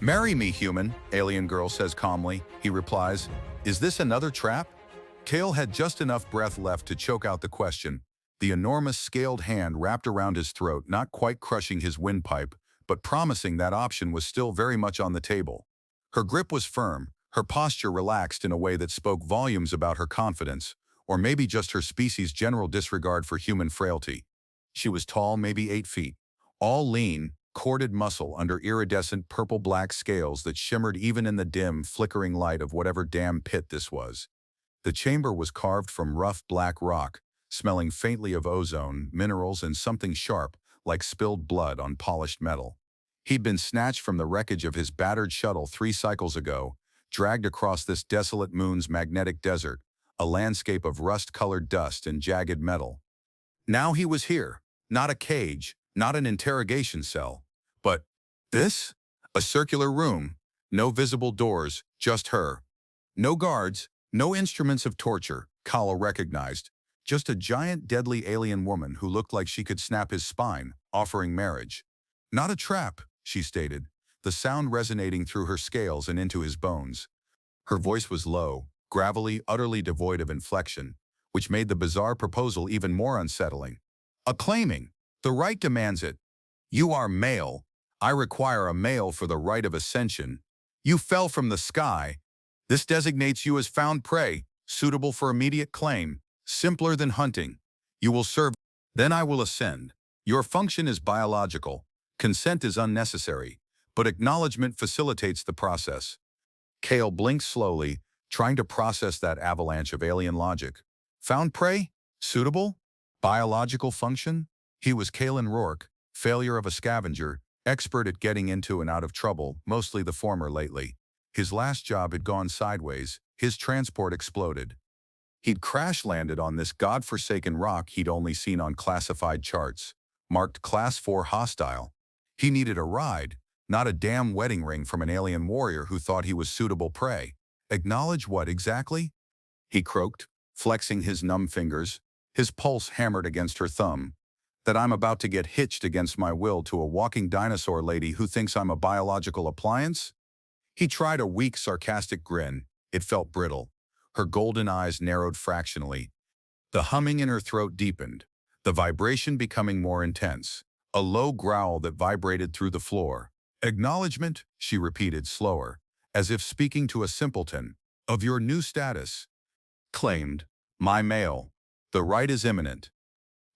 "Marry me, human," alien girl says calmly. He replies, "Is this another trap?" Kale had just enough breath left to choke out the question, the enormous scaled hand wrapped around his throat, not quite crushing his windpipe, but promising that option was still very much on the table. Her grip was firm, her posture relaxed in a way that spoke volumes about her confidence, or maybe just her species' general disregard for human frailty. She was tall, maybe 8 feet, all lean, corded muscle under iridescent purple-black scales that shimmered even in the dim, flickering light of whatever damn pit this was. The chamber was carved from rough black rock, smelling faintly of ozone, minerals, and something sharp, like spilled blood on polished metal. He'd been snatched from the wreckage of his battered shuttle 3 cycles ago, dragged across this desolate moon's magnetic desert, a landscape of rust-colored dust and jagged metal. Now he was here, not a cage, not an interrogation cell, but this? A circular room, no visible doors, just her. No guards, no instruments of torture, Kala recognized, just a giant deadly alien woman who looked like she could snap his spine, offering marriage. Not a trap, she stated, the sound resonating through her scales and into his bones. Her voice was low, gravelly, utterly devoid of inflection, which made the bizarre proposal even more unsettling. Acclaiming, the right demands it. You are male. I require a male for the right of ascension. You fell from the sky. This designates you as found prey, suitable for immediate claim, simpler than hunting. You will serve, then I will ascend. Your function is biological. Consent is unnecessary, but acknowledgement facilitates the process. Kale blinked slowly, trying to process that avalanche of alien logic. Found prey? Suitable? Biological function? He was Kalen Rourke, failure of a scavenger, expert at getting into and out of trouble, mostly the former lately. His last job had gone sideways, his transport exploded. He'd crash-landed on this godforsaken rock he'd only seen on classified charts, marked Class 4 hostile. He needed a ride, not a damn wedding ring from an alien warrior who thought he was suitable prey. Acknowledge what exactly? He croaked, flexing his numb fingers, his pulse hammered against her thumb. That I'm about to get hitched against my will to a walking dinosaur lady who thinks I'm a biological appliance? He tried a weak, sarcastic grin. It felt brittle. Her golden eyes narrowed fractionally. The humming in her throat deepened, the vibration becoming more intense. A low growl that vibrated through the floor. Acknowledgement, she repeated slower, as if speaking to a simpleton, of your new status. Claimed, my male. The right is imminent.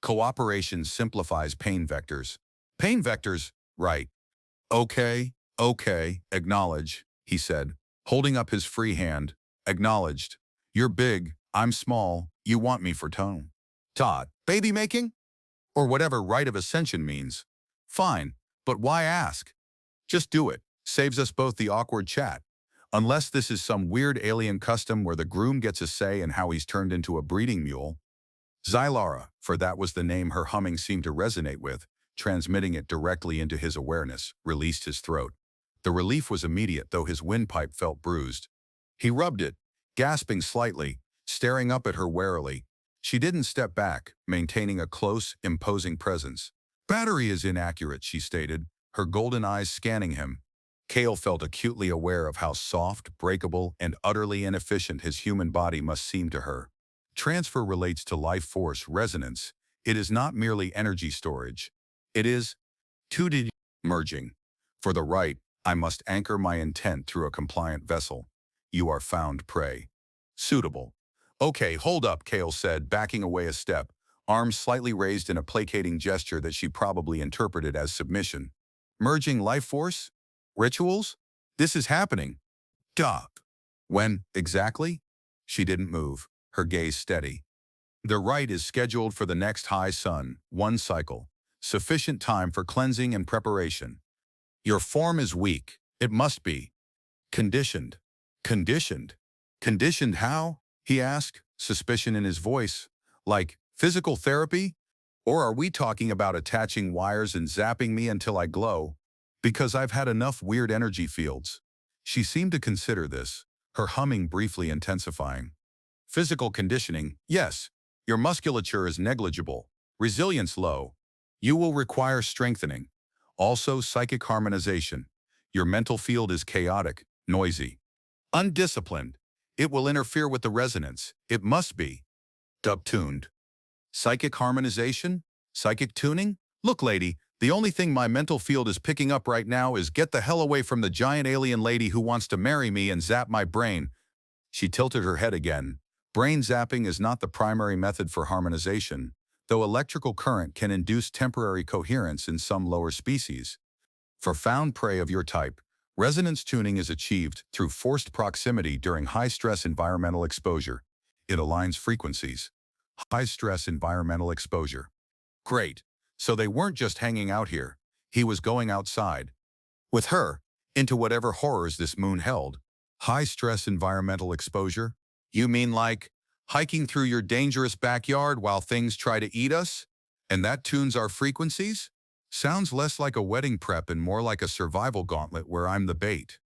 Cooperation simplifies pain vectors. Pain vectors, right. Okay, acknowledge, he said, holding up his free hand. Acknowledged. You're big, I'm small, you want me for tone. Todd, baby making? Or whatever rite of ascension means. Fine, but why ask? Just do it. Saves us both the awkward chat. Unless this is some weird alien custom where the groom gets a say in how he's turned into a breeding mule. Xylara, for that was the name her humming seemed to resonate with, transmitting it directly into his awareness, released his throat. The relief was immediate, though his windpipe felt bruised. He rubbed it, gasping slightly, staring up at her warily. She didn't step back, maintaining a close, imposing presence. Battery is inaccurate, she stated, her golden eyes scanning him. Kale felt acutely aware of how soft, breakable, and utterly inefficient his human body must seem to her. Transfer relates to life force resonance. It is not merely energy storage. It is 2D merging. For the right, I must anchor my intent through a compliant vessel. You are found prey. Suitable. Okay, hold up, Kale said, backing away a step, arms slightly raised in a placating gesture that she probably interpreted as submission. Merging life force? Rituals? This is happening. Duh. When, exactly? She didn't move, her gaze steady. The rite is scheduled for the next high sun, 1 cycle. Sufficient time for cleansing and preparation. Your form is weak. It must be. Conditioned. Conditioned? Conditioned how? He asked, suspicion in his voice. Like, physical therapy? Or are we talking about attaching wires and zapping me until I glow? Because I've had enough weird energy fields. She seemed to consider this, her humming briefly intensifying. Physical conditioning, yes. Your musculature is negligible. Resilience low. You will require strengthening. Also psychic harmonization. Your mental field is chaotic, noisy, undisciplined. It will interfere with the resonance. It must be dub-tuned. Psychic harmonization? Psychic tuning? Look, lady, the only thing my mental field is picking up right now is get the hell away from the giant alien lady who wants to marry me and zap my brain. She tilted her head again. Brain zapping is not the primary method for harmonization, though electrical current can induce temporary coherence in some lower species. For found prey of your type, resonance tuning is achieved through forced proximity during high-stress environmental exposure. It aligns frequencies. High-stress environmental exposure. Great. So they weren't just hanging out here. He was going outside. With her, into whatever horrors this moon held. High-stress environmental exposure? You mean like hiking through your dangerous backyard while things try to eat us? And that tunes our frequencies? Sounds less like a wedding prep and more like a survival gauntlet where I'm the bait.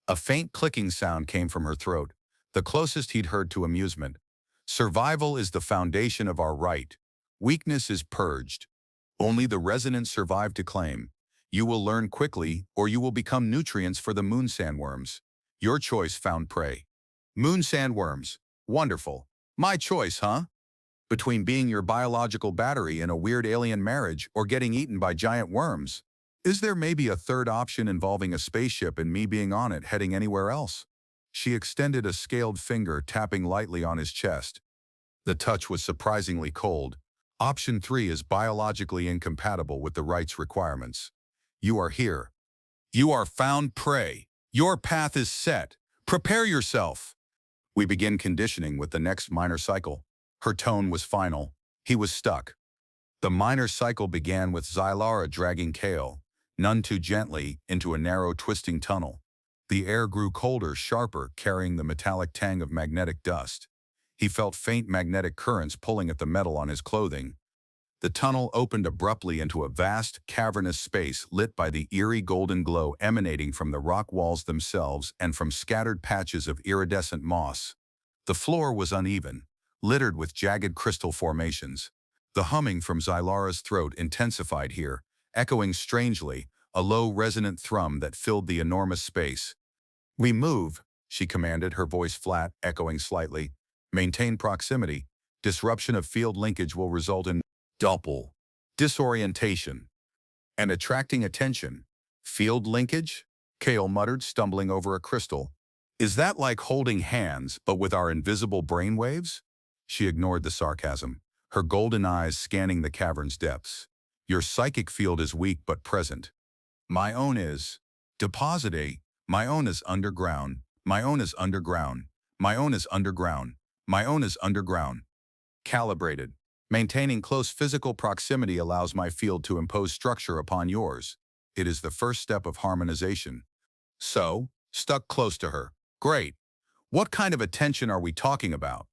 A faint clicking sound came from her throat, the closest he'd heard to amusement. Survival is the foundation of our right. Weakness is purged. Only the resonant survive to claim. You will learn quickly, or you will become nutrients for the moon sandworms. Your choice, found prey. Moon sandworms. Wonderful. My choice, huh? Between being your biological battery in a weird alien marriage or getting eaten by giant worms. Is there maybe a third option involving a spaceship and me being on it heading anywhere else? She extended a scaled finger, tapping lightly on his chest. The touch was surprisingly cold. Option 3 is biologically incompatible with the right's requirements. You are here. You are found prey. Your path is set. Prepare yourself. We begin conditioning with the next minor cycle. Her tone was final. He was stuck. The minor cycle began with Xylara dragging Kale, none too gently, into a narrow twisting tunnel. The air grew colder, sharper, carrying the metallic tang of magnetic dust. He felt faint magnetic currents pulling at the metal on his clothing. The tunnel opened abruptly into a vast, cavernous space lit by the eerie golden glow emanating from the rock walls themselves and from scattered patches of iridescent moss. The floor was uneven, littered with jagged crystal formations. The humming from Xylara's throat intensified here, echoing strangely, a low resonant thrum that filled the enormous space. "We move," she commanded, her voice flat, echoing slightly. "Maintain proximity. Disruption of field linkage will result in doppel, disorientation, and attracting attention." "Field linkage?" Kale muttered, stumbling over a crystal. "Is that like holding hands, but with our invisible brainwaves?" She ignored the sarcasm, her golden eyes scanning the cavern's depths. "Your psychic field is weak but present. My own is. Deposite. My own is underground. My own is underground. My own is underground. My own is underground. Calibrated. Maintaining close physical proximity allows my field to impose structure upon yours. It is the first step of harmonization." "So, stuck close to her. Great. What kind of attention are we talking about?"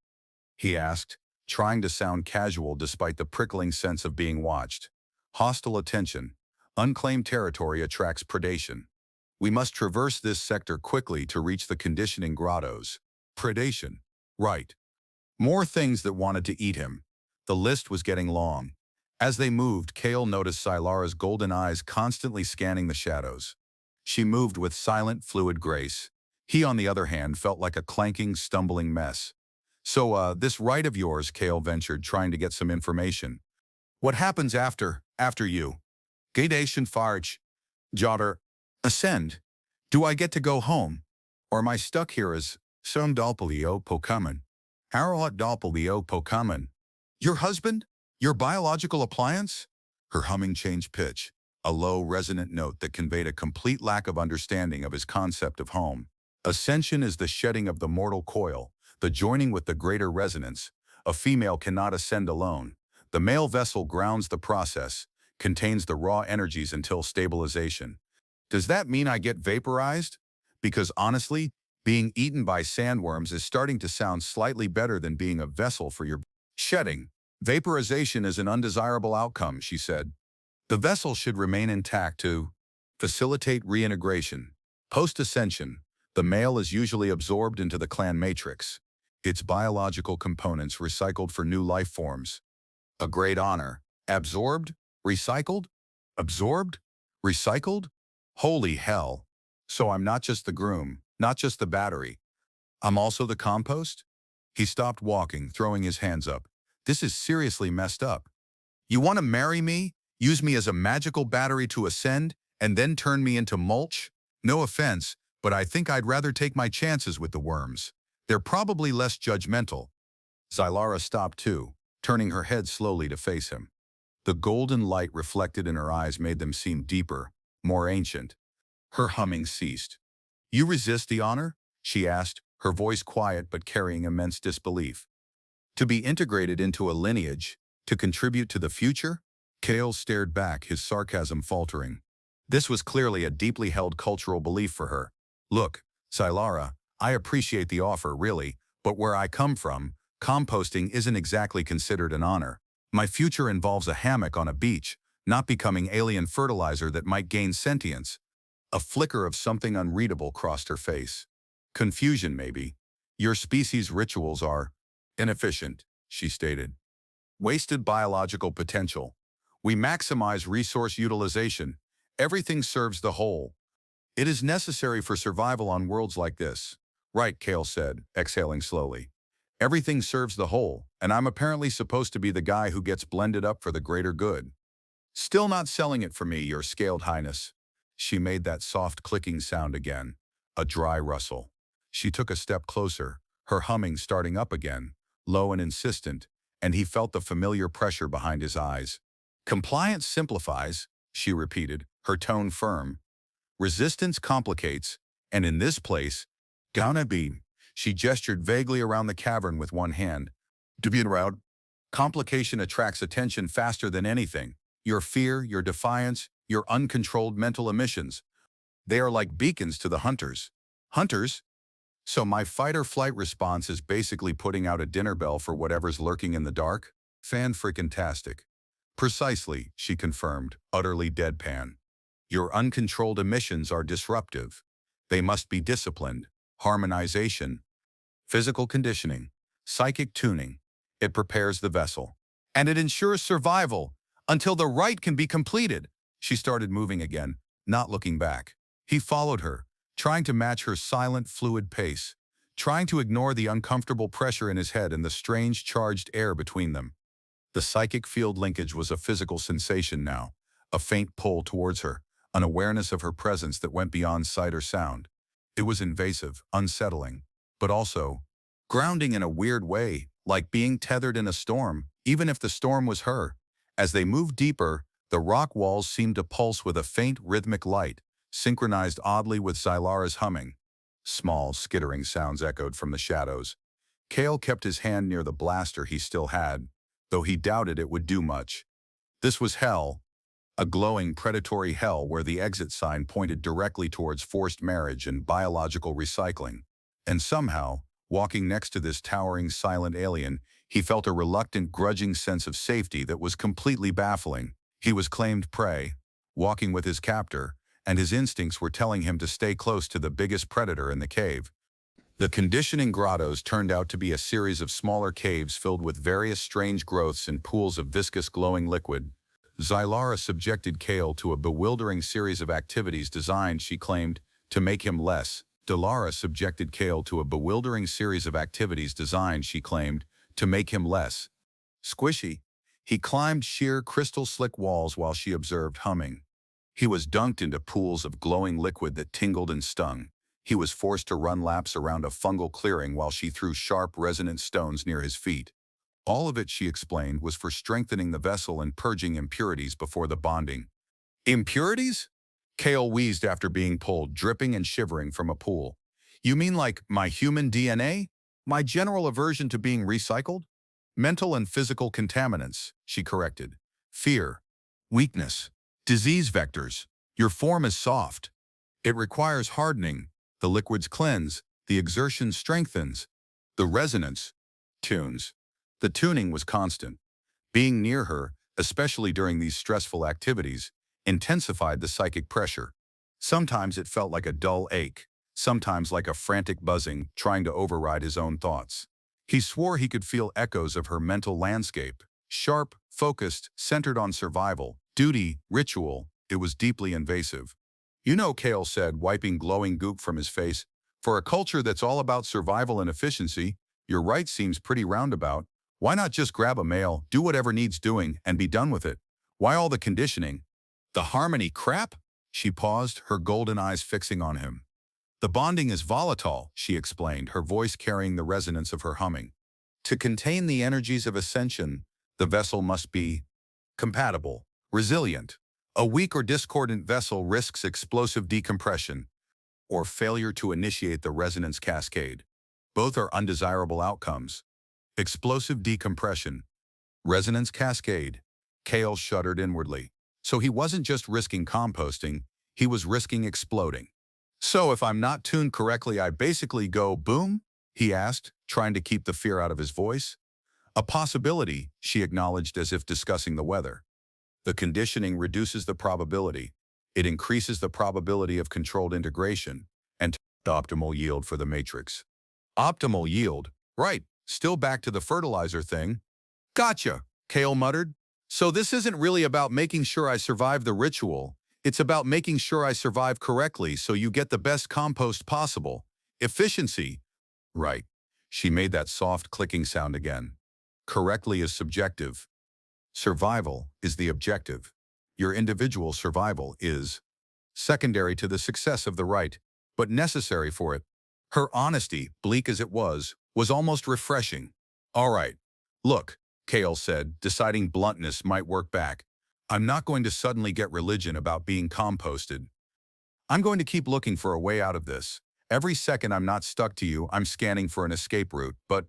he asked, trying to sound casual despite the prickling sense of being watched. "Hostile attention. Unclaimed territory attracts predation. We must traverse this sector quickly to reach the conditioning grottos." Predation. Right. More things that wanted to eat him. The list was getting long. As they moved, Kale noticed Xylara's golden eyes constantly scanning the shadows. She moved with silent, fluid grace. He, on the other hand, felt like a clanking, stumbling mess. "So, this right of yours," Kale ventured, trying to get some information. "What happens after you? Gradation farch. Jotter. Ascend. Do I get to go home? Or am I stuck here as some doppelio Pokémon? Harrowhot doppelio Pokémon? Your husband? Your biological appliance?" Her humming changed pitch, a low, resonant note that conveyed a complete lack of understanding of his concept of home. "Ascension is the shedding of the mortal coil, the joining with the greater resonance. A female cannot ascend alone. The male vessel grounds the process, contains the raw energies until stabilization." Does that mean I get vaporized? Because honestly, being eaten by sandworms is starting to sound slightly better than being a vessel for your shedding. "Vaporization is an undesirable outcome," she said. "The vessel should remain intact to facilitate reintegration. Post-ascension, the male is usually absorbed into the clan matrix, its biological components recycled for new life forms. A great honor. Absorbed? Recycled? Absorbed? Recycled? Holy hell. So I'm not just the groom, not just the battery. I'm also the compost? He stopped walking, throwing his hands up. This is seriously messed up. You want to marry me, use me as a magical battery to ascend, and then turn me into mulch? No offense, but I think I'd rather take my chances with the worms. They're probably less judgmental. Zylara stopped too, turning her head slowly to face him. The golden light reflected in her eyes made them seem deeper, more ancient. Her humming ceased. You resist the honor? She asked, her voice quiet but carrying immense disbelief. To be integrated into a lineage, to contribute to the future? Kale stared back, his sarcasm faltering. This was clearly a deeply held cultural belief for her. Look, Zylara, I appreciate the offer, really, but where I come from, composting isn't exactly considered an honor. My future involves a hammock on a beach, not becoming alien fertilizer that might gain sentience. A flicker of something unreadable crossed her face. Confusion, maybe. Your species' rituals are inefficient, she stated. Wasted biological potential. We maximize resource utilization. Everything serves the whole. It is necessary for survival on worlds like this. Right, Kale said, exhaling slowly. Everything serves the whole, and I'm apparently supposed to be the guy who gets blended up for the greater good. Still not selling it for me, your scaled highness. She made that soft clicking sound again, a dry rustle. She took a step closer, her humming starting up again, low and insistent, and he felt the familiar pressure behind his eyes. Compliance simplifies, she repeated, her tone firm. Resistance complicates, and in this place, gonna be. She gestured vaguely around the cavern with one hand. To be around. Complication attracts attention faster than anything. Your fear, your defiance, your uncontrolled mental emissions. They are like beacons to the hunters. Hunters? So my fight-or-flight response is basically putting out a dinner bell for whatever's lurking in the dark? Fan-freaking-tastic. Precisely, she confirmed, utterly deadpan. Your uncontrolled emissions are disruptive. They must be disciplined. Harmonization. Physical conditioning. Psychic tuning. It prepares the vessel. And it ensures survival until the rite can be completed. She started moving again, not looking back. He followed her, trying to match her silent, fluid pace, trying to ignore the uncomfortable pressure in his head and the strange, charged air between them. The psychic field linkage was a physical sensation now, a faint pull towards her, an awareness of her presence that went beyond sight or sound. It was invasive, unsettling, but also grounding in a weird way, like being tethered in a storm, even if the storm was her. As they moved deeper, the rock walls seemed to pulse with a faint rhythmic light, synchronized oddly with Zylara's humming. Small, skittering sounds echoed from the shadows. Kale kept his hand near the blaster he still had, though he doubted it would do much. This was hell, a glowing predatory hell where the exit sign pointed directly towards forced marriage and biological recycling. And somehow, walking next to this towering silent alien, he felt a reluctant, grudging sense of safety that was completely baffling. He was claimed prey, walking with his captor, and his instincts were telling him to stay close to the biggest predator in the cave. The conditioning grottos turned out to be a series of smaller caves filled with various strange growths and pools of viscous glowing liquid. Zylara subjected Kale to a bewildering series of activities designed, she claimed, to make him less. Delara subjected Kale to a bewildering series of activities designed, she claimed, to make him less squishy. He climbed sheer crystal-slick walls while she observed, humming. He was dunked into pools of glowing liquid that tingled and stung. He was forced to run laps around a fungal clearing while she threw sharp, resonant stones near his feet. All of it, she explained, was for strengthening the vessel and purging impurities before the bonding. Impurities? Kale wheezed after being pulled, dripping and shivering from a pool. You mean like my human DNA? My general aversion to being recycled? Mental and physical contaminants, she corrected. Fear, weakness, disease vectors. Your form is soft. It requires hardening. The liquids cleanse. The exertion strengthens. The resonance tunes. The tuning was constant. Being near her, especially during these stressful activities, intensified the psychic pressure. Sometimes it felt like a dull ache, sometimes like a frantic buzzing, trying to override his own thoughts. He swore he could feel echoes of her mental landscape, sharp, focused, centered on survival, duty, ritual. It was deeply invasive. You know, Kale said, wiping glowing goop from his face, for a culture that's all about survival and efficiency, your right seems pretty roundabout. Why not just grab a male, do whatever needs doing, and be done with it? Why all the conditioning? The harmony crap? She paused, her golden eyes fixing on him. The bonding is volatile, she explained, her voice carrying the resonance of her humming. To contain the energies of ascension, the vessel must be compatible, resilient. A weak or discordant vessel risks explosive decompression or failure to initiate the resonance cascade. Both are undesirable outcomes. Explosive decompression, resonance cascade. Kale shuddered inwardly. So he wasn't just risking composting, he was risking exploding. So if I'm not tuned correctly, I basically go boom? He asked, trying to keep the fear out of his voice. A possibility, she acknowledged as if discussing the weather. The conditioning reduces the probability. It increases the probability of controlled integration and the optimal yield for the matrix. Optimal yield? Right, still back to the fertilizer thing. Gotcha, Kale muttered. So this isn't really about making sure I survive the ritual. It's about making sure I survive correctly so you get the best compost possible. Efficiency. Right. She made that soft clicking sound again. Correctly is subjective. Survival is the objective. Your individual survival is secondary to the success of the right, but necessary for it. Her honesty, bleak as it was almost refreshing. All right. Look, Kale said, deciding bluntness might work back. I'm not going to suddenly get religion about being composted. I'm going to keep looking for a way out of this. Every second I'm not stuck to you, I'm scanning for an escape route, but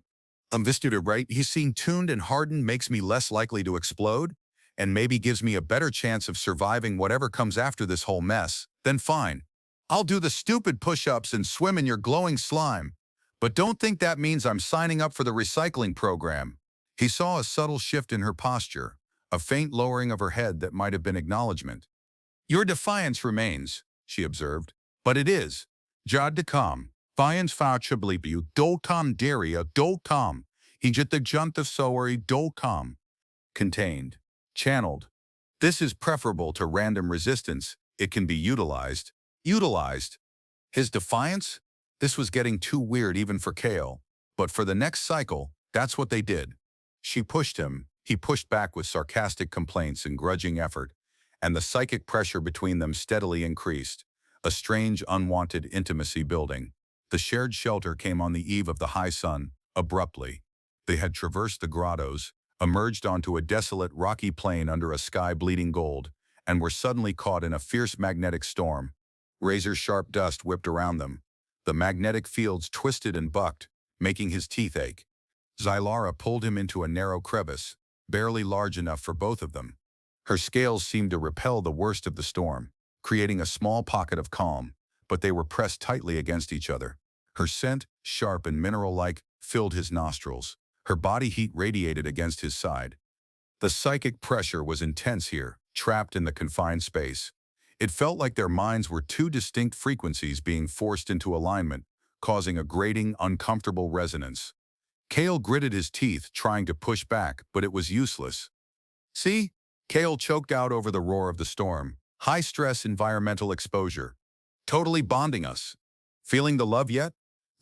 this dude, right? He's seen tuned and hardened makes me less likely to explode, and maybe gives me a better chance of surviving whatever comes after this whole mess. Then fine. I'll do the stupid push-ups and swim in your glowing slime. But don't think that means I'm signing up for the recycling program. He saw a subtle shift in her posture, a faint lowering of her head that might have been acknowledgement. Your defiance remains, she observed. But it is. Jad de calm. Defiance fauchablibu dolcom daria dolcom. Ejit the junta soari dolcom. Contained. Channeled. This is preferable to random resistance. It can be utilized. Utilized. His defiance? This was getting too weird even for Kale. But for the next cycle, that's what they did. She pushed him. He pushed back with sarcastic complaints and grudging effort, and the psychic pressure between them steadily increased, a strange, unwanted intimacy building. The shared shelter came on the eve of the high sun, abruptly. They had traversed the grottos, emerged onto a desolate, rocky plain under a sky bleeding gold, and were suddenly caught in a fierce magnetic storm. Razor-sharp dust whipped around them. The magnetic fields twisted and bucked, making his teeth ache. Zylara pulled him into a narrow crevice, barely large enough for both of them. Her scales seemed to repel the worst of the storm, creating a small pocket of calm, but they were pressed tightly against each other. Her scent, sharp and mineral-like, filled his nostrils. Her body heat radiated against his side. The psychic pressure was intense here, trapped in the confined space. It felt like their minds were two distinct frequencies being forced into alignment, causing a grating, uncomfortable resonance. Kale gritted his teeth, trying to push back, but it was useless. See? Kale choked out over the roar of the storm. High-stress environmental exposure. Totally bonding us. Feeling the love yet?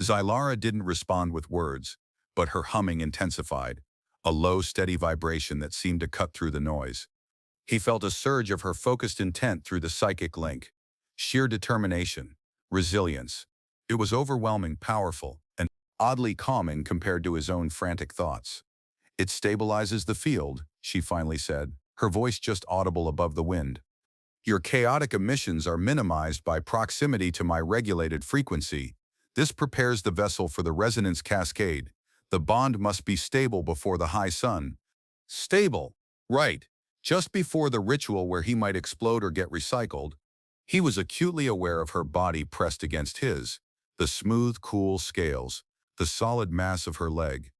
Zylara didn't respond with words, but her humming intensified, a low, steady vibration that seemed to cut through the noise. He felt a surge of her focused intent through the psychic link. Sheer determination, resilience. It was overwhelming, powerful, and oddly calming compared to his own frantic thoughts. It stabilizes the field, she finally said, her voice just audible above the wind. Your chaotic emissions are minimized by proximity to my regulated frequency. This prepares the vessel for the resonance cascade. The bond must be stable before the high sun. Stable. Right. Just before the ritual where he might explode or get recycled. He was acutely aware of her body pressed against his, the smooth, cool scales, the solid mass of her leg,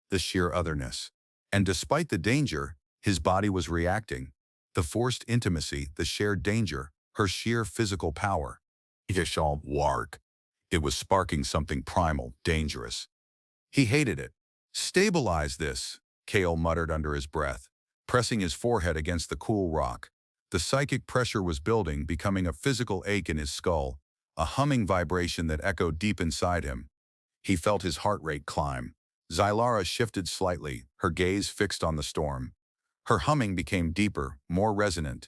the sheer otherness. And despite the danger, his body was reacting. The forced intimacy, the shared danger, her sheer physical power. It all work. It was sparking something primal, dangerous. He hated it. Stabilize this, Kale muttered under his breath, pressing his forehead against the cool rock. The psychic pressure was building, becoming a physical ache in his skull, a humming vibration that echoed deep inside him. He felt his heart rate climb. Zylara shifted slightly, her gaze fixed on the storm. Her humming became deeper, more resonant.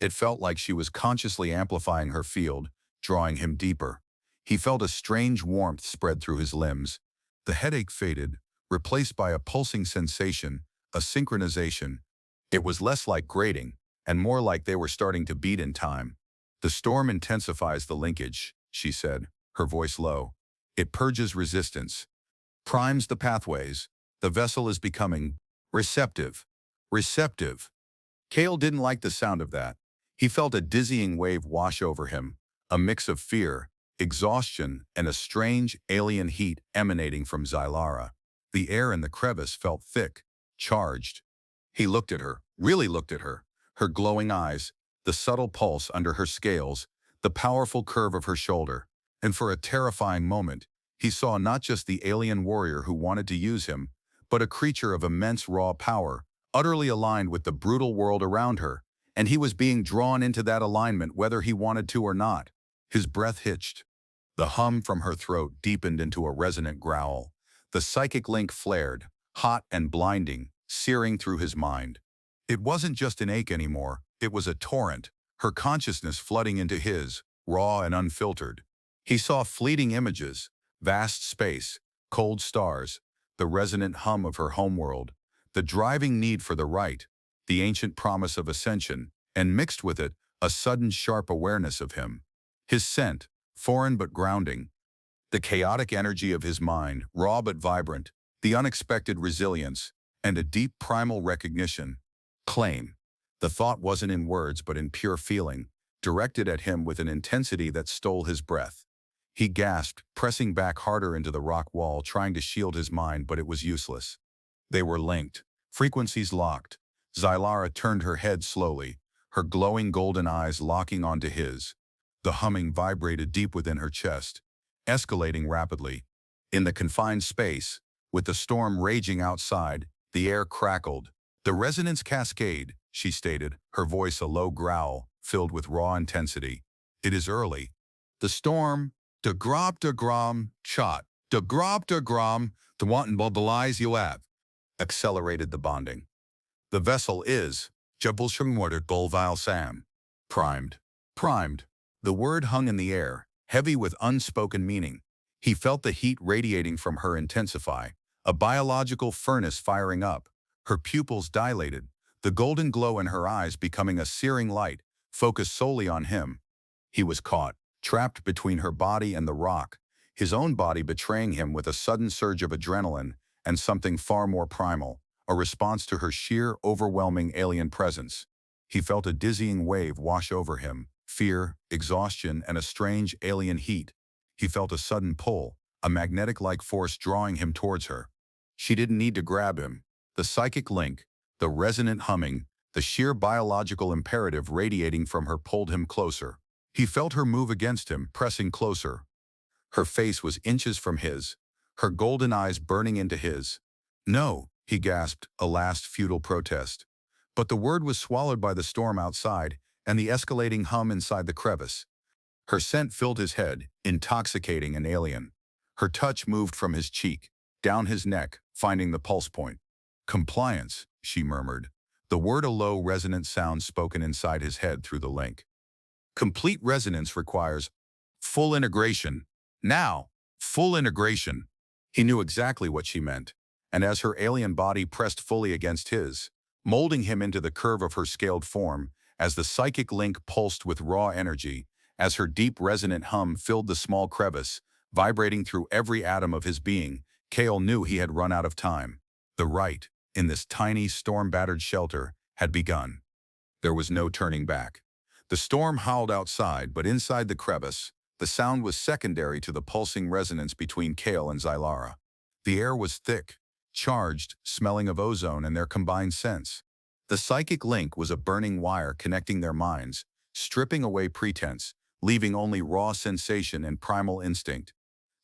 It felt like she was consciously amplifying her field, drawing him deeper. He felt a strange warmth spread through his limbs. The headache faded, replaced by a pulsing sensation, a synchronization. It was less like grating, and more like they were starting to beat in time. The storm intensifies the linkage, she said, her voice low. It purges resistance, primes the pathways. The vessel is becoming receptive. Receptive. Kale didn't like the sound of that. He felt a dizzying wave wash over him, a mix of fear, exhaustion, and a strange, alien heat emanating from Zylara. The air in the crevice felt thick, charged. He looked at her, really looked at her, her glowing eyes, the subtle pulse under her scales, the powerful curve of her shoulder. And for a terrifying moment, he saw not just the alien warrior who wanted to use him, but a creature of immense raw power, utterly aligned with the brutal world around her, and he was being drawn into that alignment whether he wanted to or not. His breath hitched. The hum from her throat deepened into a resonant growl. The psychic link flared, hot and blinding, searing through his mind. It wasn't just an ache anymore, it was a torrent, her consciousness flooding into his, raw and unfiltered. He saw fleeting images, vast space, cold stars, the resonant hum of her homeworld, the driving need for the right, the ancient promise of ascension, and mixed with it, a sudden sharp awareness of him. His scent, foreign but grounding, the chaotic energy of his mind, raw but vibrant, the unexpected resilience, and a deep primal recognition. Claim. The thought wasn't in words but in pure feeling, directed at him with an intensity that stole his breath. He gasped, pressing back harder into the rock wall, trying to shield his mind, but it was useless. They were linked, frequencies locked. Zylara turned her head slowly, her glowing golden eyes locking onto his. The humming vibrated deep within her chest, escalating rapidly. In the confined space, with the storm raging outside, the air crackled. The resonance cascade, she stated, her voice a low growl, filled with raw intensity. It is early. The storm, de gram, shot, de gram, the wanton bubblies you have, accelerated the bonding. The vessel is, Jabulshungwater Golvile Sam, primed. Primed. The word hung in the air, heavy with unspoken meaning. He felt the heat radiating from her intensify, a biological furnace firing up. Her pupils dilated, the golden glow in her eyes becoming a searing light, focused solely on him. He was caught, trapped between her body and the rock, his own body betraying him with a sudden surge of adrenaline and something far more primal, a response to her sheer, overwhelming alien presence. He felt a dizzying wave wash over him, fear, exhaustion, and a strange alien heat. He felt a sudden pull, a magnetic-like force drawing him towards her. She didn't need to grab him. The psychic link, the resonant humming, the sheer biological imperative radiating from her pulled him closer. He felt her move against him, pressing closer. Her face was inches from his, her golden eyes burning into his. No, he gasped, a last futile protest. But the word was swallowed by the storm outside and the escalating hum inside the crevice. Her scent filled his head, intoxicating and alien. Her touch moved from his cheek, down his neck, finding the pulse point. Compliance, she murmured. The word a low, resonant sound spoken inside his head through the link. Complete resonance requires full integration. Now, full integration. He knew exactly what she meant, and as her alien body pressed fully against his, molding him into the curve of her scaled form, as the psychic link pulsed with raw energy, as her deep resonant hum filled the small crevice, vibrating through every atom of his being, Kale knew he had run out of time. The rite, in this tiny, storm-battered shelter, had begun. There was no turning back. The storm howled outside, but inside the crevice, the sound was secondary to the pulsing resonance between Kale and Zylara. The air was thick, charged, smelling of ozone and their combined scents. The psychic link was a burning wire connecting their minds, stripping away pretense, leaving only raw sensation and primal instinct.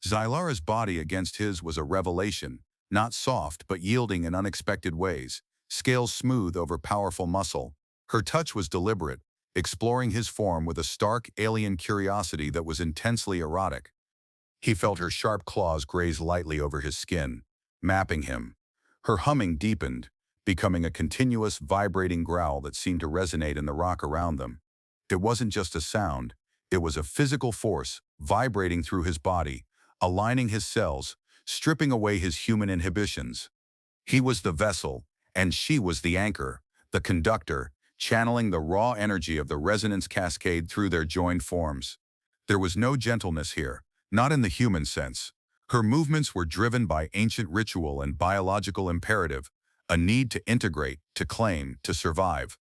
Zylara's body against his was a revelation, not soft but yielding in unexpected ways, scales smooth over powerful muscle. Her touch was deliberate, exploring his form with a stark alien curiosity that was intensely erotic. He felt her sharp claws graze lightly over his skin, mapping him. Her humming deepened, becoming a continuous, vibrating growl that seemed to resonate in the rock around them. It wasn't just a sound, it was a physical force vibrating through his body, aligning his cells, stripping away his human inhibitions. He was the vessel, and she was the anchor, the conductor, channeling the raw energy of the resonance cascade through their joined forms. There was no gentleness here, not in the human sense. Her movements were driven by ancient ritual and biological imperative, a need to integrate, to claim, to survive.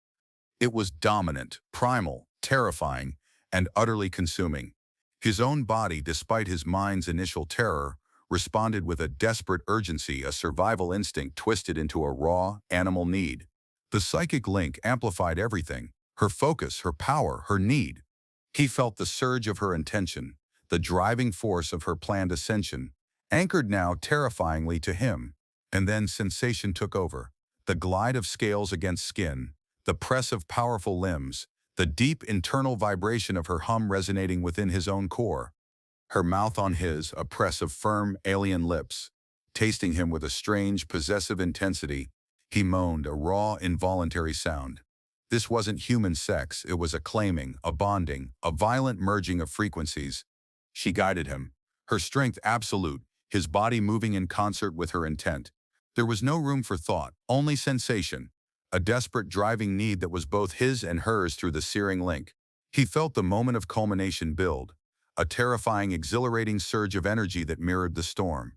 It was dominant, primal, terrifying, and utterly consuming. His own body, despite his mind's initial terror, responded with a desperate urgency, a survival instinct twisted into a raw, animal need. The psychic link amplified everything, her focus, her power, her need. He felt the surge of her intention, the driving force of her planned ascension, anchored now terrifyingly to him. And then sensation took over. The glide of scales against skin, the press of powerful limbs, the deep internal vibration of her hum resonating within his own core. Her mouth on his, a press of firm, alien lips. Tasting him with a strange, possessive intensity, he moaned, a raw, involuntary sound. This wasn't human sex, it was a claiming, a bonding, a violent merging of frequencies. She guided him, her strength absolute, his body moving in concert with her intent. There was no room for thought, only sensation, a desperate driving need that was both his and hers through the searing link. He felt the moment of culmination build, a terrifying, exhilarating surge of energy that mirrored the storm.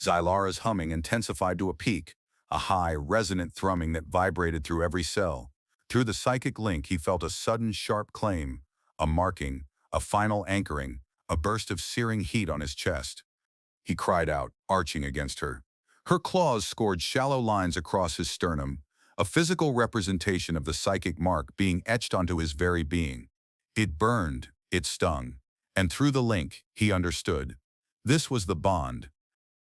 Xylara's humming intensified to a peak, a high, resonant thrumming that vibrated through every cell. Through the psychic link, he felt a sudden, sharp claim, a marking, a final anchoring, a burst of searing heat on his chest. He cried out, arching against her. Her claws scored shallow lines across his sternum, a physical representation of the psychic mark being etched onto his very being. It burned, it stung, and through the link, he understood. This was the bond.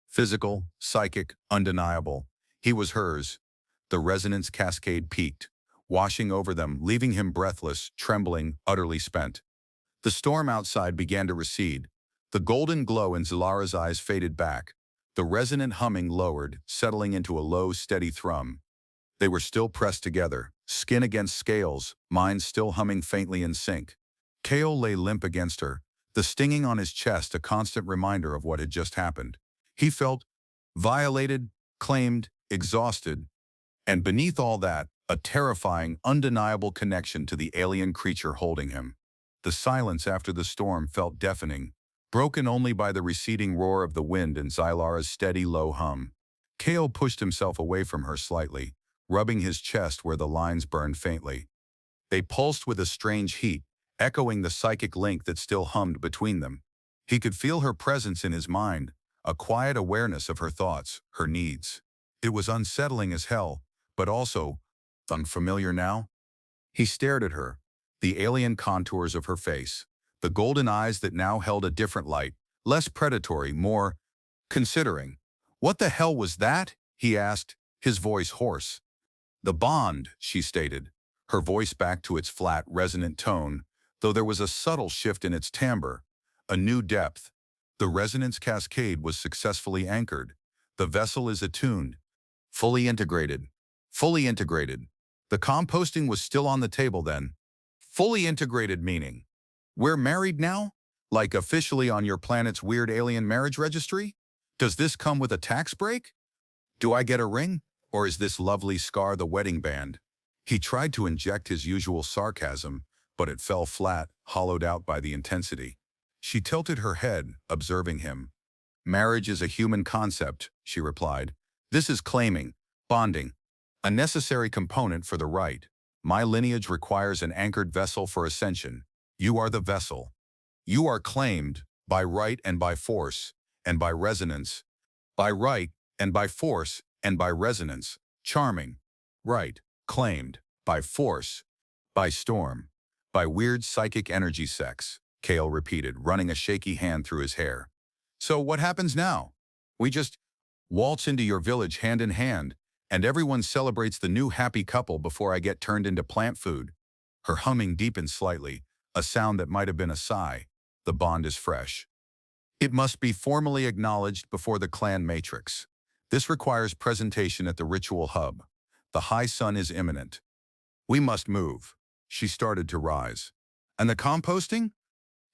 Physical, psychic, undeniable. He was hers. The resonance cascade peaked, washing over them, leaving him breathless, trembling, utterly spent. The storm outside began to recede. The golden glow in Xylara's eyes faded back. The resonant humming lowered, settling into a low, steady thrum. They were still pressed together, skin against scales, minds still humming faintly in sync. Kale lay limp against her, the stinging on his chest a constant reminder of what had just happened. He felt violated, claimed, exhausted, and beneath all that, a terrifying, undeniable connection to the alien creature holding him. The silence after the storm felt deafening, broken only by the receding roar of the wind and Xylara's steady, low hum. Kale pushed himself away from her slightly, rubbing his chest where the lines burned faintly. They pulsed with a strange heat, echoing the psychic link that still hummed between them. He could feel her presence in his mind, a quiet awareness of her thoughts, her needs. It was unsettling as hell, but also unfamiliar now. He stared at her, the alien contours of her face, the golden eyes that now held a different light, less predatory, more considering. "What the hell was that?" he asked, his voice hoarse. "The bond," she stated, her voice back to its flat, resonant tone, though there was a subtle shift in its timbre, a new depth. The resonance cascade was successfully anchored. The vessel is attuned, fully integrated. Fully integrated. The composting was still on the table then. Fully integrated meaning, we're married now? Like officially on your planet's weird alien marriage registry? Does this come with a tax break? Do I get a ring? Or is this lovely scar the wedding band? He tried to inject his usual sarcasm, but it fell flat, hollowed out by the intensity. She tilted her head, observing him. "Marriage is a human concept," she replied. "This is claiming, bonding, a necessary component for the rite. My lineage requires an anchored vessel for ascension. You are the vessel. You are claimed, by right and by force, and by resonance. By right, and by force, and by resonance. Charming. Right, claimed, by force, by storm, by weird psychic energy sex," Kale repeated, running a shaky hand through his hair. "So what happens now? We just waltz into your village hand in hand, And everyone celebrates the new happy couple before I get turned into plant food. Her humming deepened slightly, a sound that might have been a sigh. The bond is fresh. It must be formally acknowledged before the clan matrix. This requires presentation at the ritual hub. The high sun is imminent. We must move. She started to rise. And the composting?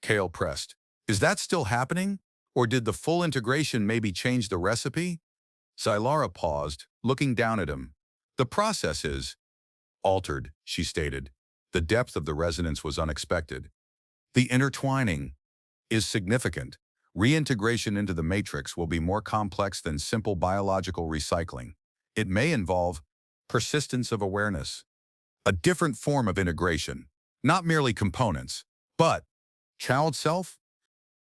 Kale pressed. Is that still happening? Or did the full integration maybe change the recipe? Xylara paused, looking down at him. The process is altered, she stated. The depth of the resonance was unexpected. The intertwining is significant. Reintegration into the matrix will be more complex than simple biological recycling. It may involve persistence of awareness, a different form of integration, not merely components, but child self,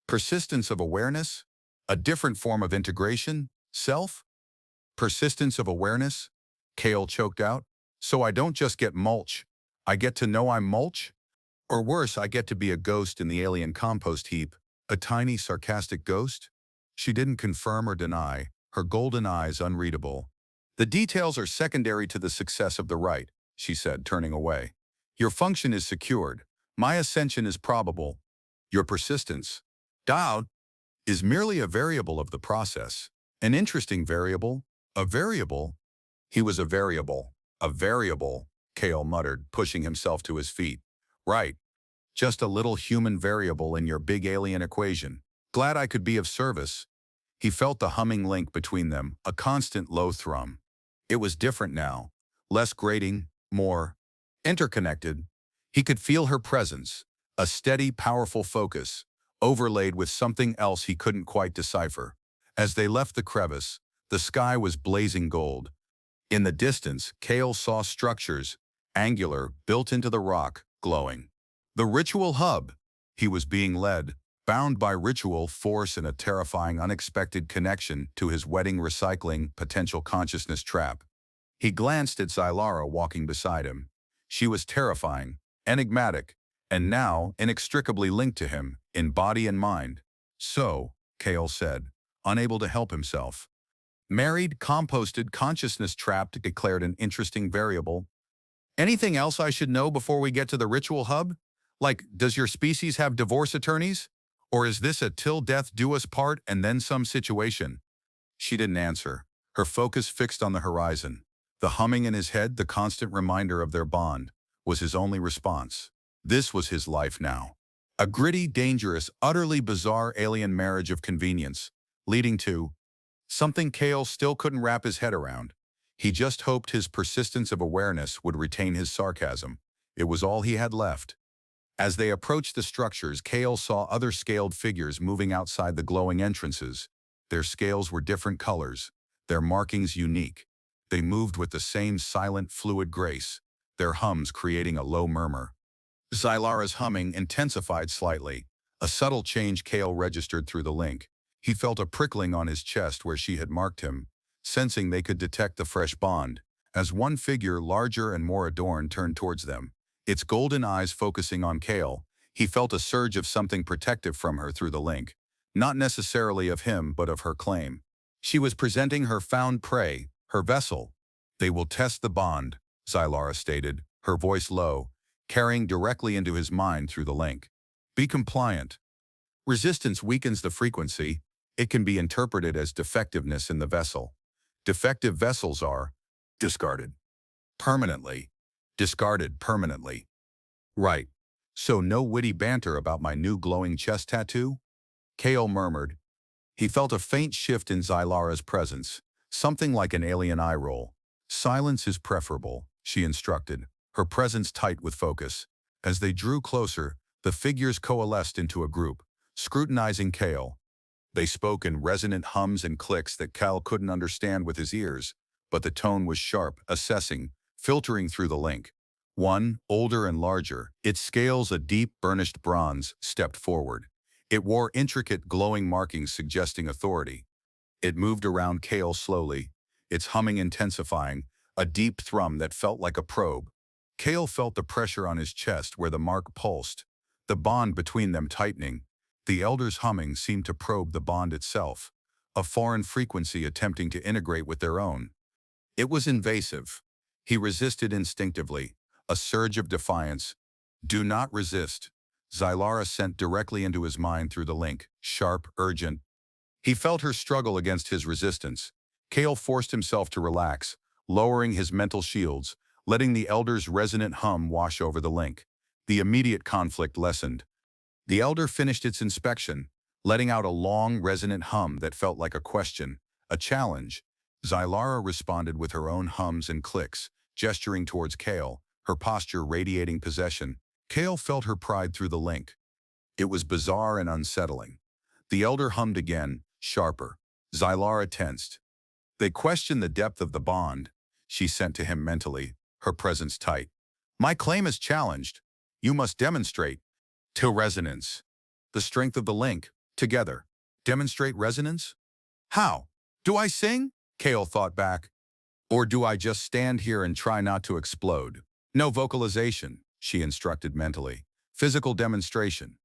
persistence of awareness, a different form of integration, self, persistence of awareness, Kale choked out. So I don't just get mulch, I get to know I'm mulch? Or worse, I get to be a ghost in the alien compost heap, a tiny sarcastic ghost? She didn't confirm or deny, her golden eyes unreadable. The details are secondary to the success of the rite, she said, turning away. Your function is secured. My ascension is probable. Your persistence, doubt, is merely a variable of the process. An interesting variable. A variable? He was a variable. A variable, Kale muttered, pushing himself to his feet. Right. Just a little human variable in your big alien equation. Glad I could be of service. He felt the humming link between them, a constant low thrum. It was different now. Less grating, more interconnected. He could feel her presence, a steady, powerful focus, overlaid with something else he couldn't quite decipher. As they left the crevice, the sky was blazing gold. In the distance, Kale saw structures, angular, built into the rock, glowing. The ritual hub. He was being led, bound by ritual force and a terrifying unexpected connection to his wedding recycling potential consciousness trap. He glanced at Xylara walking beside him. She was terrifying, enigmatic, and now inextricably linked to him, in body and mind. So, Kale said, unable to help himself. Married, composted, consciousness-trapped, declared an interesting variable. Anything else I should know before we get to the ritual hub? Like, does your species have divorce attorneys? Or is this a till death do us part and then some situation? She didn't answer, her focus fixed on the horizon. The humming in his head, the constant reminder of their bond, was his only response. This was his life now. A gritty, dangerous, utterly bizarre alien marriage of convenience, leading to something Kale still couldn't wrap his head around. He just hoped his persistence of awareness would retain his sarcasm. It was all he had left. As they approached the structures, Kale saw other scaled figures moving outside the glowing entrances. Their scales were different colors, their markings unique. They moved with the same silent, fluid grace, their hums creating a low murmur. Xylara's humming intensified slightly, a subtle change Kale registered through the link. He felt a prickling on his chest where she had marked him, sensing they could detect the fresh bond, as one figure, larger and more adorned, turned towards them. Its golden eyes focusing on Kale, he felt a surge of something protective from her through the link. Not necessarily of him, but of her claim. She was presenting her found prey, her vessel. They will test the bond, Xylara stated, her voice low, carrying directly into his mind through the link. Be compliant. Resistance weakens the frequency. It can be interpreted as defectiveness in the vessel. Defective vessels are discarded permanently. Discarded permanently. Right. So no witty banter about my new glowing chest tattoo? Kale murmured. He felt a faint shift in Xylara's presence, something like an alien eye roll. Silence is preferable, she instructed, her presence tight with focus. As they drew closer, the figures coalesced into a group, scrutinizing Kale. They spoke in resonant hums and clicks that Kale couldn't understand with his ears, but the tone was sharp, assessing, filtering through the link. One, older and larger, its scales a deep burnished bronze, stepped forward. It wore intricate glowing markings suggesting authority. It moved around Kale slowly, its humming intensifying, a deep thrum that felt like a probe. Kale felt the pressure on his chest where the mark pulsed, the bond between them tightening. The elder's humming seemed to probe the bond itself, a foreign frequency attempting to integrate with their own. It was invasive. He resisted instinctively, a surge of defiance. Do not resist. Zylara sent directly into his mind through the link, sharp, urgent. He felt her struggle against his resistance. Kale forced himself to relax, lowering his mental shields, letting the elder's resonant hum wash over the link. The immediate conflict lessened. The elder finished its inspection, letting out a long, resonant hum that felt like a question, a challenge. Zylara responded with her own hums and clicks, gesturing towards Kale, her posture radiating possession. Kale felt her pride through the link. It was bizarre and unsettling. The elder hummed again, sharper. Zylara tensed. They questioned the depth of the bond, she sent to him mentally, her presence tight. My claim is challenged. You must demonstrate. To resonance. The strength of the link. Together. Demonstrate resonance? How? Do I sing? Kale thought back. Or do I just stand here and try not to explode? No vocalization, she instructed mentally. Physical demonstration.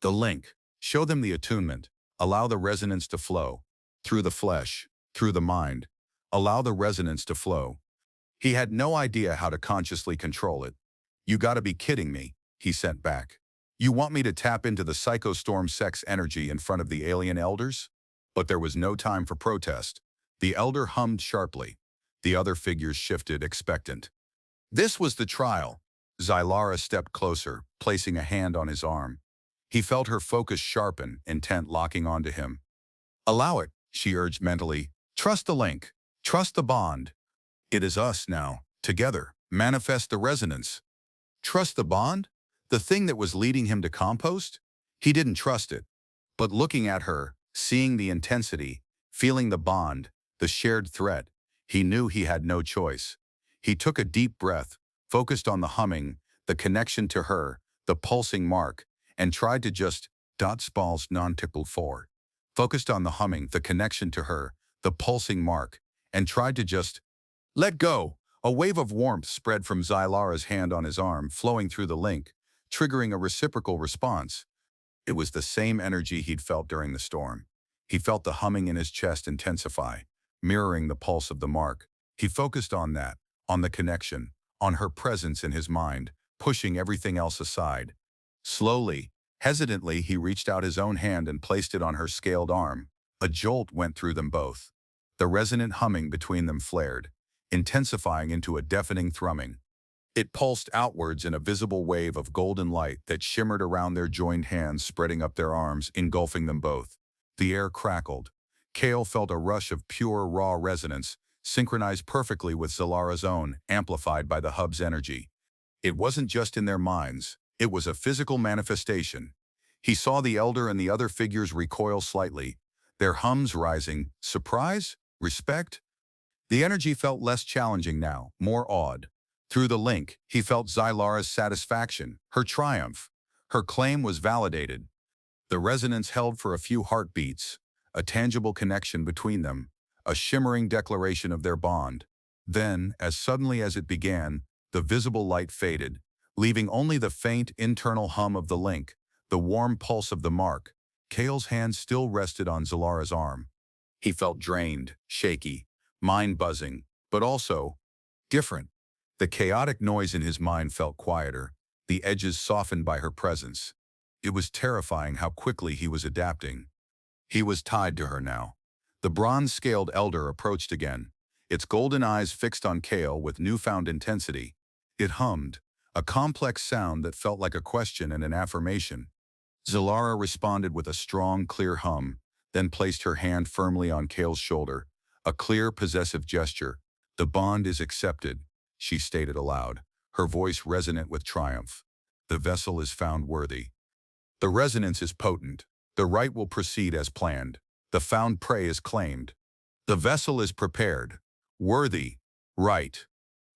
The link. Show them the attunement. Allow the resonance to flow. Through the flesh. Through the mind. Allow the resonance to flow. He had no idea how to consciously control it. You gotta be kidding me, he sent back. You want me to tap into the psychostorm sex energy in front of the alien elders? But there was no time for protest. The elder hummed sharply. The other figures shifted, expectant. This was the trial. Zylara stepped closer, placing a hand on his arm. He felt her focus sharpen, intent locking onto him. Allow it, she urged mentally. Trust the link. Trust the bond. It is us now, together. Manifest the resonance. Trust the bond? The thing that was leading him to compost? He didn't trust it. But looking at her, seeing the intensity, feeling the bond, the shared thread, he knew he had no choice. He took a deep breath, focused on the humming, the connection to her, the pulsing mark, and tried to just spalls non-tickle for. Focused on the humming, the connection to her, the pulsing mark, and tried to just let go. A wave of warmth spread from Zylara's hand on his arm, flowing through the link, triggering a reciprocal response. It was the same energy he'd felt during the storm. He felt the humming in his chest intensify, mirroring the pulse of the mark. He focused on that, on the connection, on her presence in his mind, pushing everything else aside. Slowly, hesitantly, he reached out his own hand and placed it on her scaled arm. A jolt went through them both. The resonant humming between them flared, intensifying into a deafening thrumming. It pulsed outwards in a visible wave of golden light that shimmered around their joined hands, spreading up their arms, engulfing them both. The air crackled. Kale felt a rush of pure, raw resonance, synchronized perfectly with Zylara's own, amplified by the hub's energy. It wasn't just in their minds. It was a physical manifestation. He saw the elder and the other figures recoil slightly, their hums rising. Surprise? Respect? The energy felt less challenging now, more awed. Through the link, he felt Zylara's satisfaction, her triumph. Her claim was validated. The resonance held for a few heartbeats, a tangible connection between them, a shimmering declaration of their bond. Then, as suddenly as it began, the visible light faded, leaving only the faint internal hum of the link, the warm pulse of the mark. Kale's hand still rested on Zylara's arm. He felt drained, shaky, mind buzzing, but also different. The chaotic noise in his mind felt quieter, the edges softened by her presence. It was terrifying how quickly he was adapting. He was tied to her now. The bronze-scaled elder approached again, its golden eyes fixed on Kale with newfound intensity. It hummed, a complex sound that felt like a question and an affirmation. Zylara responded with a strong, clear hum, then placed her hand firmly on Kale's shoulder, a clear, possessive gesture. The bond is accepted, she stated aloud, her voice resonant with triumph. The vessel is found worthy. The resonance is potent. The rite will proceed as planned. The found prey is claimed. The vessel is prepared. Worthy. Right.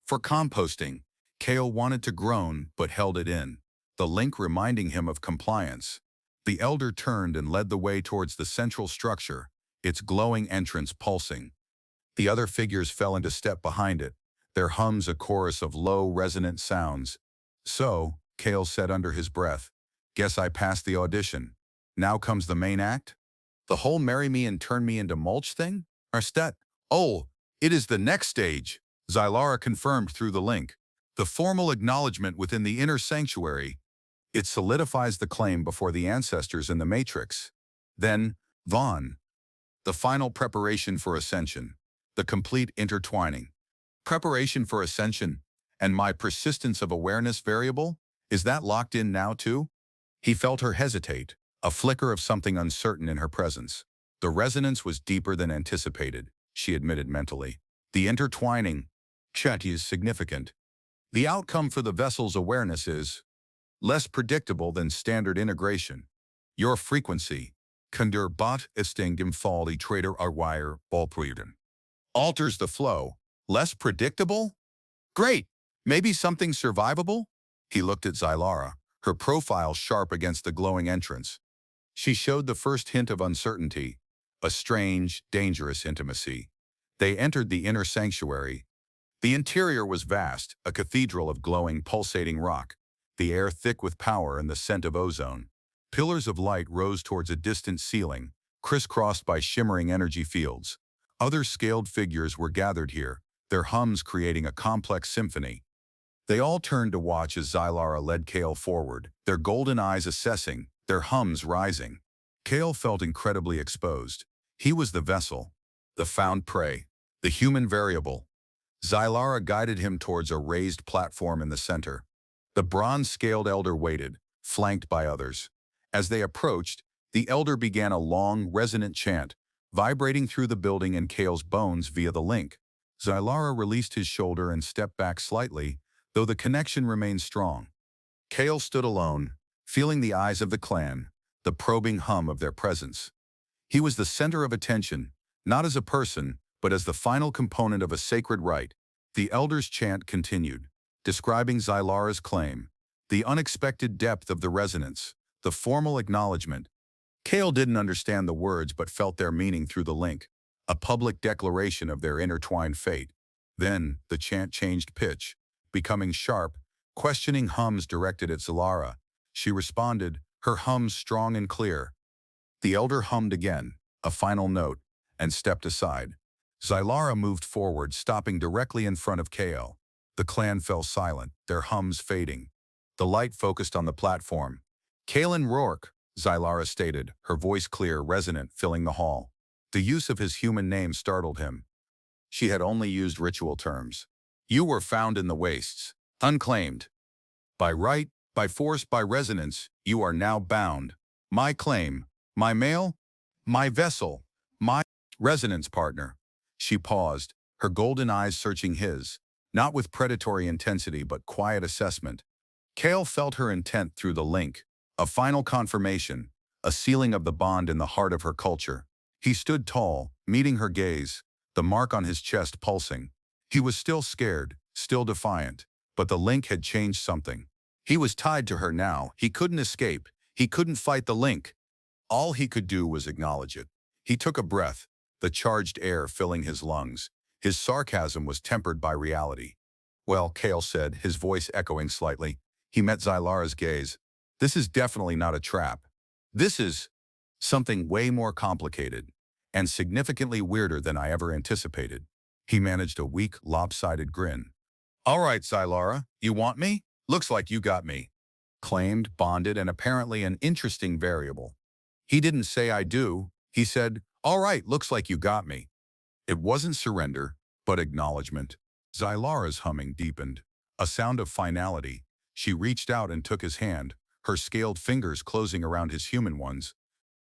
For composting. Kale wanted to groan, but held it in, the link reminding him of compliance. The elder turned and led the way towards the central structure, its glowing entrance pulsing. The other figures fell into step behind it, their hums a chorus of low, resonant sounds. So, Kale said under his breath, guess I passed the audition. Now comes the main act? The whole marry me and turn me into mulch thing? Arstet? Oh, It is the next stage, Zylara confirmed through the link. The formal acknowledgement within the inner sanctuary. It solidifies the claim before the ancestors in the Matrix. Then, Vaughn. The final preparation for ascension. The complete intertwining. Preparation for ascension. And my persistence of awareness variable? Is that locked in now too? He felt her hesitate, a flicker of something uncertain in her presence. The resonance was deeper than anticipated, she admitted mentally. The intertwining, chat is significant. The outcome for the vessel's awareness is less predictable than standard integration. Your frequency, kunder bot estingem fall trader wire ballpruden, alters the flow. Less predictable? Great! Maybe something survivable? He looked at Zylara, her profile sharp against the glowing entrance. She showed the first hint of uncertainty, a strange, dangerous intimacy. They entered the inner sanctuary. The interior was vast, a cathedral of glowing, pulsating rock, the air thick with power and the scent of ozone. Pillars of light rose towards a distant ceiling, crisscrossed by shimmering energy fields. Other scaled figures were gathered here, their hums creating a complex symphony. They all turned to watch as Zylara led Kale forward, their golden eyes assessing, their hums rising. Kale felt incredibly exposed. He was the vessel, the found prey, the human variable. Zylara guided him towards a raised platform in the center. The bronze-scaled elder waited, flanked by others. As they approached, the elder began a long, resonant chant, vibrating through the building and Kale's bones via the link. Zylara released his shoulder and stepped back slightly, though the connection remained strong. Kale stood alone, feeling the eyes of the clan, the probing hum of their presence. He was the center of attention, not as a person, but as the final component of a sacred rite. The elder's chant continued, describing Zylara's claim, the unexpected depth of the resonance, the formal acknowledgement. Kale didn't understand the words but felt their meaning through the link, a public declaration of their intertwined fate. Then, the chant changed pitch, becoming sharp, questioning hums directed at Zylara. She responded, her hums strong and clear. The elder hummed again, a final note, and stepped aside. Zylara moved forward, stopping directly in front of Kale. The clan fell silent, their hums fading. The light focused on the platform. Kalen Rourke, Zylara stated, her voice clear, resonant, filling the hall. The use of his human name startled him. She had only used ritual terms. You were found in the wastes, unclaimed. By right, by force, by resonance, you are now bound. My claim, my mail, my vessel, my resonance partner. She paused, her golden eyes searching his, not with predatory intensity but quiet assessment. Kale felt her intent through the link, a final confirmation, a sealing of the bond in the heart of her culture. He stood tall, meeting her gaze, the mark on his chest pulsing. He was still scared, still defiant, but the link had changed something. He was tied to her now. He couldn't escape. He couldn't fight the link. All he could do was acknowledge it. He took a breath, the charged air filling his lungs. His sarcasm was tempered by reality. Well, Kale said, his voice echoing slightly. He met Zylara's gaze. This is definitely not a trap. This is something way more complicated and significantly weirder than I ever anticipated. He managed a weak, lopsided grin. All right, Zylara, you want me? Looks like you got me. Claimed, bonded, and apparently an interesting variable. He didn't say I do. He said, all right, looks like you got me. It wasn't surrender, but acknowledgement. Zylara's humming deepened, a sound of finality. She reached out and took his hand, her scaled fingers closing around his human ones.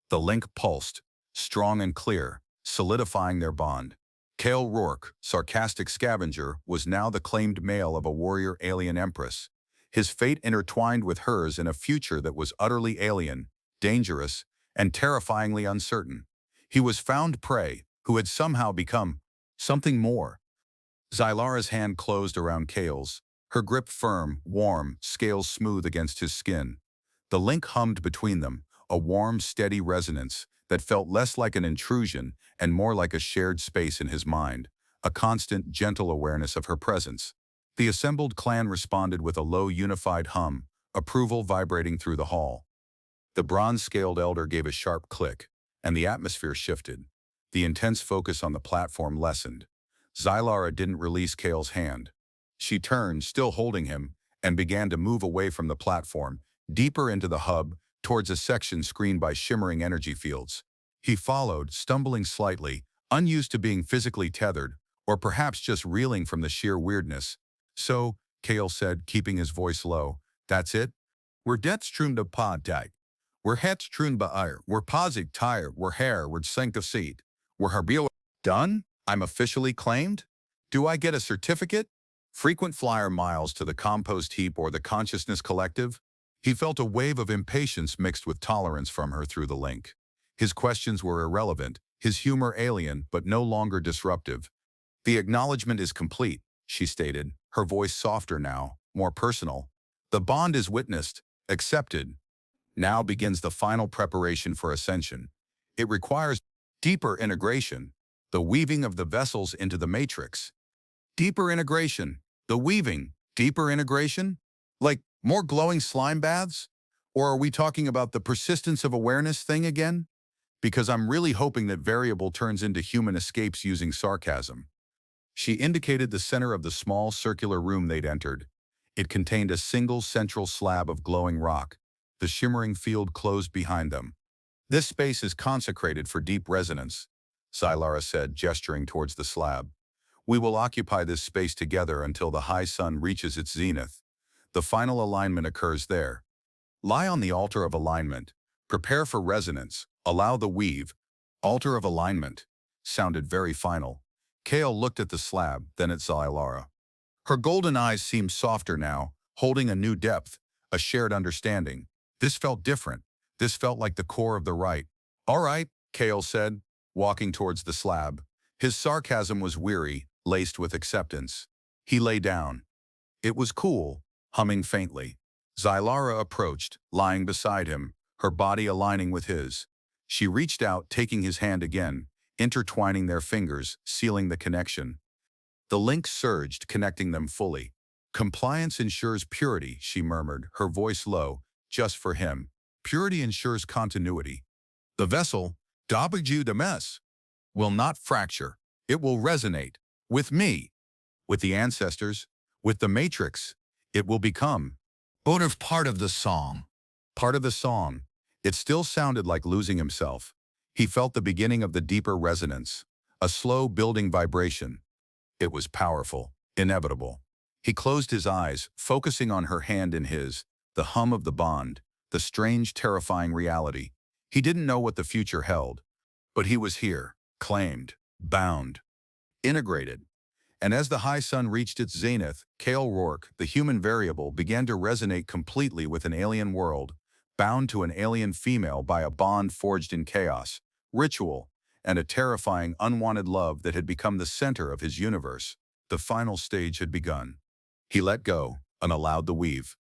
The link pulsed, strong and clear, solidifying their bond. Kale Rourke, sarcastic scavenger, was now the claimed male of a warrior alien empress, his fate intertwined with hers in a future that was utterly alien, dangerous, and terrifyingly uncertain. He was found prey, who had somehow become something more. Zylara's hand closed around Kale's, her grip firm, warm, scales smooth against his skin. The link hummed between them, a warm, steady resonance that felt less like an intrusion and more like a shared space in his mind, a constant, gentle awareness of her presence. The assembled clan responded with a low, unified hum, approval vibrating through the hall. The bronze-scaled elder gave a sharp click, and the atmosphere shifted. The intense focus on the platform lessened. Xylara didn't release Kale's hand. She turned, still holding him, and began to move away from the platform, deeper into the hub, towards a section screened by shimmering energy fields. He followed, stumbling slightly, unused to being physically tethered, or perhaps just reeling from the sheer weirdness. So, Kale said, keeping his voice low, that's it? We're detstrun de podtag. We're hetstrun ba'ir. We're posig tire. We're hair. We're sink of seed. We're harbio. Done? I'm officially claimed? Do I get a certificate? Frequent flyer miles to the compost heap or the consciousness collective? He felt a wave of impatience mixed with tolerance from her through the link. His questions were irrelevant, his humor alien but no longer disruptive. The acknowledgement is complete, she stated, her voice softer now, more personal. The bond is witnessed, accepted. Now begins the final preparation for ascension. It requires deeper integration, the weaving of the vessels into the matrix. Deeper integration, the weaving, deeper integration? Like more glowing slime baths? Or are we talking about the persistence of awareness thing again? Because I'm really hoping that variable turns into human escapes using sarcasm. She indicated the center of the small circular room they'd entered. It contained a single central slab of glowing rock. The shimmering field closed behind them. This space is consecrated for deep resonance, Xylara said, gesturing towards the slab. We will occupy this space together until the high sun reaches its zenith. The final alignment occurs there. Lie on the altar of alignment. Prepare for resonance. Allow the weave. Altar of alignment. Sounded very final. Kale looked at the slab, then at Xylara. Her golden eyes seemed softer now, holding a new depth, a shared understanding. This felt different. This felt like the core of the rite. All right, Kale said, walking towards the slab. His sarcasm was weary, laced with acceptance. He lay down. It was cool, humming faintly. Xylara approached, lying beside him, her body aligning with his. She reached out, taking his hand again, intertwining their fingers, sealing the connection. The link surged, connecting them fully. Compliance ensures purity, she murmured, her voice low, just for him. Purity ensures continuity. The vessel, Dabiju de mess, will not fracture. It will resonate. With me. With the ancestors. With the matrix. It will become. Part of the song. Part of the song. It still sounded like losing himself. He felt the beginning of the deeper resonance. A slow building vibration. It was powerful. Inevitable. He closed his eyes, focusing on her hand in his. The hum of the bond. The strange, terrifying reality. He didn't know what the future held. But he was here. Claimed. Bound. Integrated. And as the high sun reached its zenith, Kale Rourke, the human variable, began to resonate completely with an alien world, bound to an alien female by a bond forged in chaos, ritual, and a terrifying, unwanted love that had become the center of his universe. The final stage had begun. He let go and allowed the weave.